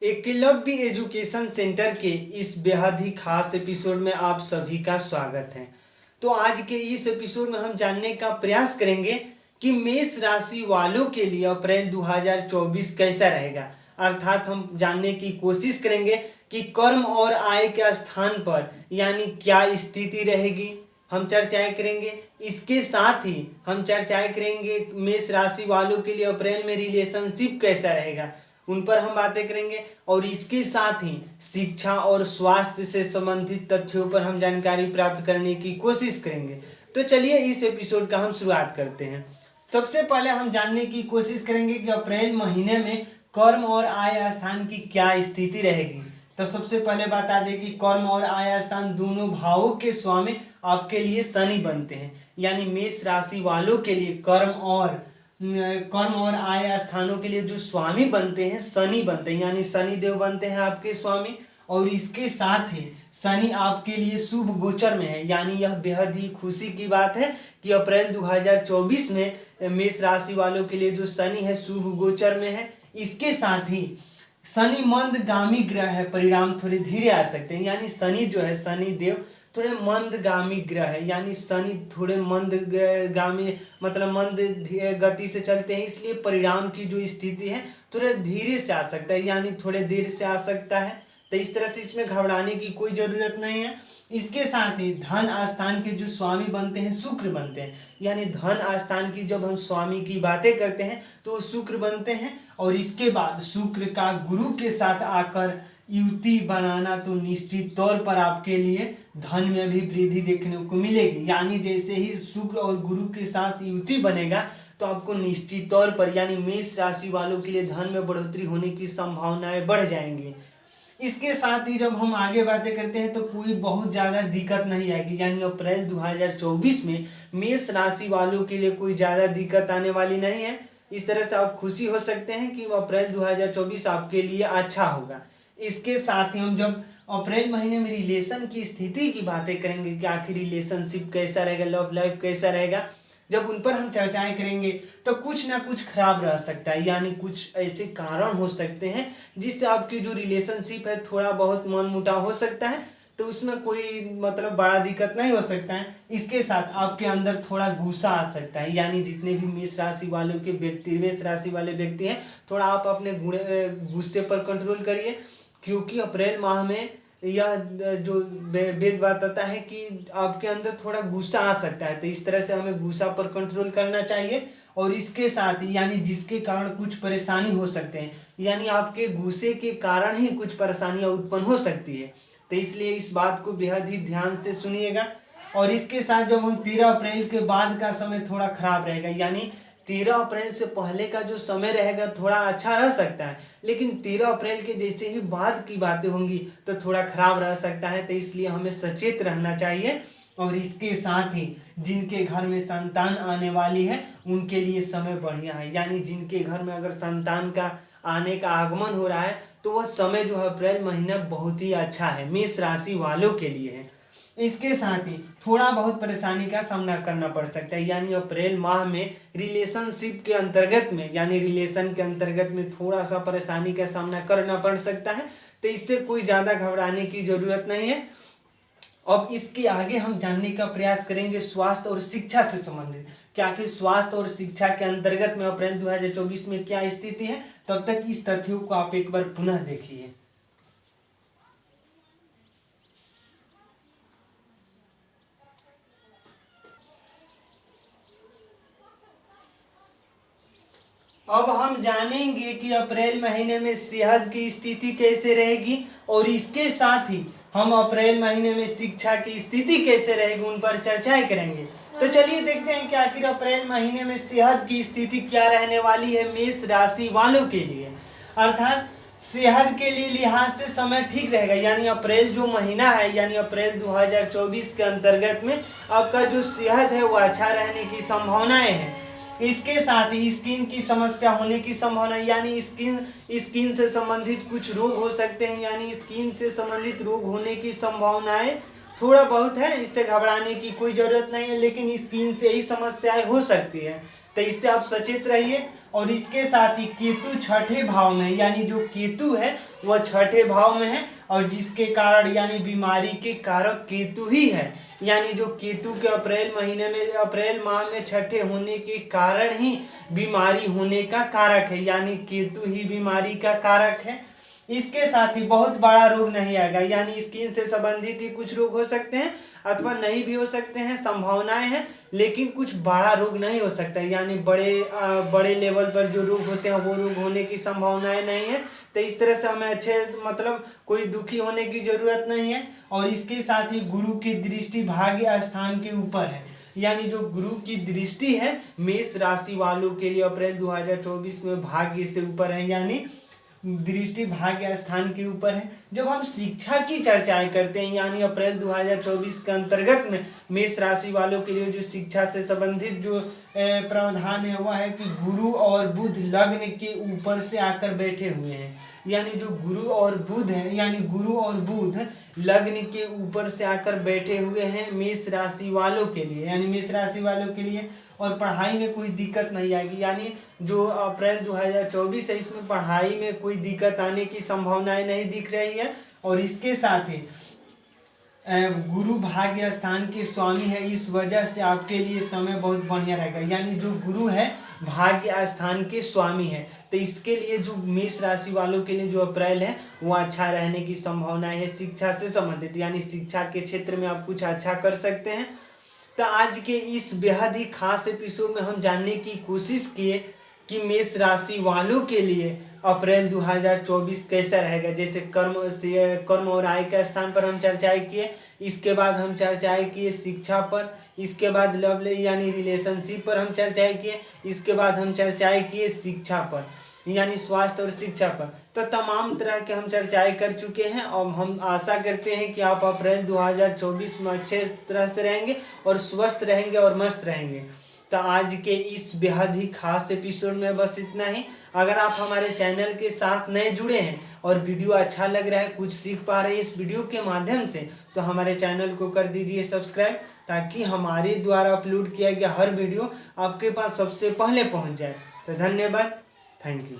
Eklavya education centre के इस बेहद ही खास एपिसोड में आप सभी का स्वागत है। तो आज के इस एपिसोड में हम जानने का प्रयास करेंगे कि मेष राशि वालों के लिए अप्रैल 2024 कैसा रहेगा। अर्थात हम जानने की कोशिश करेंगे कि कर्म और आय के स्थान पर यानी क्या स्थिति रहेगी, हम चर्चाएं करेंगे। इसके साथ ही हम चर्चाएं करेंगे मेष राशि वालों के लिए अप्रैल में रिलेशनशिप कैसा रहेगा, उन पर हम बातें करेंगे। और इसके साथ ही शिक्षा और स्वास्थ्य से संबंधित तथ्यों पर हम जानकारी प्राप्त करने की कोशिश करेंगे। तो चलिए इस एपिसोड का हम शुरुआत करते हैं। सबसे पहले हम जानने की कोशिश करेंगे कि अप्रैल महीने में कर्म और आय स्थान की क्या स्थिति रहेगी। तो सबसे पहले बता दें कि कर्म और आय स्थान दोनों भावों के स्वामी आपके लिए शनि बनते हैं। यानी मेष राशि वालों के लिए कर्म और आय स्थानों के लिए जो स्वामी बनते हैं शनि बनते हैं, यानी शनि देव बनते हैं आपके स्वामी। और इसके साथ ही शनि आपके लिए शुभ गोचर में है, यानी यह बेहद ही खुशी की बात है कि अप्रैल 2024 में मेष राशि वालों के लिए जो शनि है शुभ गोचर में है। इसके साथ ही शनि मंदगामी ग्रह है, परिणाम थोड़े धीरे आ सकते हैं। यानी शनि जो है, शनि देव थोड़े मंदगामी ग्रह है, यानी शनि थोड़े मंदगामी मतलब मंद गति से चलते हैं, इसलिए परिणाम की जो स्थिति है थोड़े धीरे से आ सकता है, यानी थोड़े देर से आ सकता है। तो इस तरह से इसमें घबराने की कोई जरूरत नहीं है। इसके साथ ही धन आस्थान के जो स्वामी बनते हैं शुक्र बनते हैं, यानी धन आस्थान की जब हम स्वामी की बातें करते हैं तो शुक्र बनते हैं। और इसके बाद शुक्र का गुरु के साथ आकर युति बनाना तो निश्चित तौर पर आपके लिए धन में भी वृद्धि देखने को मिलेगी। यानी जैसे ही शुक्र और गुरु के साथ युति बनेगा तो आपको निश्चित तौर पर यानी मेष राशि वालों के लिए धन में बढ़ोतरी होने की संभावनाएं बढ़ जाएंगी। इसके साथ ही जब हम आगे बातें करते हैं तो कोई बहुत ज़्यादा दिक्कत नहीं आएगी, यानी अप्रैल 2024 में मेष राशि वालों के लिए कोई ज़्यादा दिक्कत आने वाली नहीं है। इस तरह से आप खुशी हो सकते हैं कि अप्रैल 2024 आपके लिए अच्छा होगा। इसके साथ ही हम जब अप्रैल महीने में रिलेशन की स्थिति की बातें करेंगे कि आखिर रिलेशनशिप कैसा रहेगा, लव लाइफ कैसा रहेगा, जब उन पर हम चर्चाएं करेंगे तो कुछ ना कुछ खराब रह सकता है। यानी कुछ ऐसे कारण हो सकते हैं जिससे आपकी जो रिलेशनशिप है थोड़ा बहुत मनमुटाव हो सकता है, तो उसमें कोई मतलब बड़ा दिक्कत नहीं हो सकता है। इसके साथ आपके अंदर थोड़ा गुस्सा आ सकता है, यानी जितने भी मेष राशि वालों के व्यक्ति मेष राशि वाले व्यक्ति हैं थोड़ा आप अपने गुस्से पर कंट्रोल करिए, क्योंकि अप्रैल माह में यह जो वेद बताता है कि आपके अंदर थोड़ा गुस्सा आ सकता है। तो इस तरह से हमें गुस्सा पर कंट्रोल करना चाहिए। और इसके साथ ही यानी जिसके कारण कुछ परेशानी हो सकते हैं, यानी आपके गुस्से के कारण ही कुछ परेशानियां उत्पन्न हो सकती है, तो इसलिए इस बात को बेहद ही ध्यान से सुनिएगा। और इसके साथ जब हम 13 अप्रैल के बाद का समय थोड़ा खराब रहेगा, यानी 13 अप्रैल से पहले का जो समय रहेगा थोड़ा अच्छा रह सकता है, लेकिन 13 अप्रैल के जैसे ही बाद की बातें होंगी तो थोड़ा खराब रह सकता है। तो इसलिए हमें सचेत रहना चाहिए। और इसके साथ ही जिनके घर में संतान आने वाली है उनके लिए समय बढ़िया है, यानी जिनके घर में अगर संतान का आने का आगमन हो रहा है तो वह समय जो है अप्रैल महीना बहुत ही अच्छा है, मेष राशि वालों के लिए है। इसके साथ ही थोड़ा बहुत परेशानी का सामना करना पड़ सकता है, यानी अप्रैल माह में रिलेशनशिप के अंतर्गत में यानी रिलेशन के अंतर्गत में थोड़ा सा परेशानी का सामना करना पड़ सकता है। तो इससे कोई ज़्यादा घबराने की जरूरत नहीं है। अब इसके आगे हम जानने का प्रयास करेंगे स्वास्थ्य और शिक्षा से संबंधित कि आखिर स्वास्थ्य और शिक्षा के अंतर्गत में अप्रैल 2024 में क्या स्थिति है। तब तक इस तथ्यों को आप एक बार पुनः देखिए। अब हम जानेंगे कि अप्रैल महीने में सेहत की स्थिति कैसे रहेगी, और इसके साथ ही हम अप्रैल महीने में शिक्षा की स्थिति कैसे रहेगी उन पर चर्चाएं करेंगे। तो चलिए देखते हैं कि आखिर अप्रैल महीने में सेहत की स्थिति क्या रहने वाली है मेष राशि वालों के लिए। अर्थात सेहत के लिए लिहाज से समय ठीक रहेगा, यानी अप्रैल जो महीना है यानी अप्रैल 2024 के अंतर्गत में आपका जो सेहत है वो अच्छा रहने की संभावनाएं हैं। इसके साथ ही स्किन की समस्या होने की संभावना, यानी स्किन से संबंधित कुछ रोग हो सकते हैं, यानी स्किन से संबंधित रोग होने की संभावनाएं थोड़ा बहुत है। इससे घबराने की कोई जरूरत नहीं है, लेकिन स्किन से ही समस्याएं हो सकती है, तो इससे आप सचेत रहिए। और इसके साथ ही केतु छठे भाव में, यानी जो केतु है वह छठे भाव में है और जिसके कारण यानी बीमारी के कारक केतु ही है। यानी जो केतु के अप्रैल महीने में अप्रैल माह में छठे होने के कारण ही बीमारी होने का कारक है, यानी केतु ही बीमारी का कारक है। इसके साथ ही बहुत बड़ा रोग नहीं आएगा, यानी स्किन से संबंधित ही कुछ रोग हो सकते हैं अथवा नहीं भी हो सकते हैं, संभावनाएं हैं, लेकिन कुछ बड़ा रोग नहीं हो सकता, यानी बड़े लेवल पर जो रोग होते हैं वो रोग होने की संभावनाएं नहीं है। तो इस तरह से हमें अच्छे मतलब कोई दुखी होने की जरूरत नहीं है। और इसके साथ ही गुरु की दृष्टि भाग्य स्थान के ऊपर है, यानी जो गुरु की दृष्टि है मेष राशि वालों के लिए अप्रैल 2024 में भाग्य से ऊपर है, यानी दृष्टि भाग्य स्थान के ऊपर है। जब हम शिक्षा की चर्चाएं करते हैं यानी अप्रैल 2024 के अंतर्गत में मेष राशि वालों के लिए जो शिक्षा से संबंधित जो प्रावधान है वह है कि गुरु और बुध लग्न के ऊपर से आकर बैठे हुए हैं, यानी जो गुरु और बुध है यानी गुरु और बुध लग्न के ऊपर से आकर बैठे हुए हैं मेष राशि वालों के लिए, यानी मेष राशि वालों के लिए। और पढ़ाई में कोई दिक्कत नहीं आएगी, यानी जो अप्रैल 2024 है इसमें पढ़ाई में कोई दिक्कत आने की संभावनाएं नहीं दिख रही है। और इसके साथ ही गुरु भाग्य स्थान के स्वामी है, इस वजह से आपके लिए समय बहुत बढ़िया रहेगा, यानी जो गुरु है भाग्य स्थान के स्वामी है, तो इसके लिए जो मेष राशि वालों के लिए जो अप्रैल है वो अच्छा रहने की संभावना है शिक्षा से संबंधित, यानी शिक्षा के क्षेत्र में आप कुछ अच्छा कर सकते हैं। तो आज के इस बेहद ही खास एपिसोड में हम जानने की कोशिश किए कि मेष राशि वालों के लिए अप्रैल 2024 कैसा रहेगा। जैसे कर्म और आय के स्थान पर हम चर्चाएं किए, इसके बाद हम चर्चाएं किए शिक्षा पर, इसके बाद लव यानी रिलेशनशिप पर हम चर्चाएं किए, इसके बाद हम चर्चाएं किए शिक्षा पर यानी स्वास्थ्य और शिक्षा पर। तो तमाम तरह के हम चर्चाएं कर चुके हैं और हम आशा करते हैं कि आप अप्रैल 2024 में अच्छे तरह से रहेंगे और स्वस्थ रहेंगे और मस्त रहेंगे। तो आज के इस बेहद ही खास एपिसोड में बस इतना ही। अगर आप हमारे चैनल के साथ नए जुड़े हैं और वीडियो अच्छा लग रहा है, कुछ सीख पा रहे हैं इस वीडियो के माध्यम से, तो हमारे चैनल को कर दीजिए सब्सक्राइब, ताकि हमारे द्वारा अपलोड किया गया हर वीडियो आपके पास सबसे पहले पहुंच जाए। तो धन्यवाद, थैंक यू।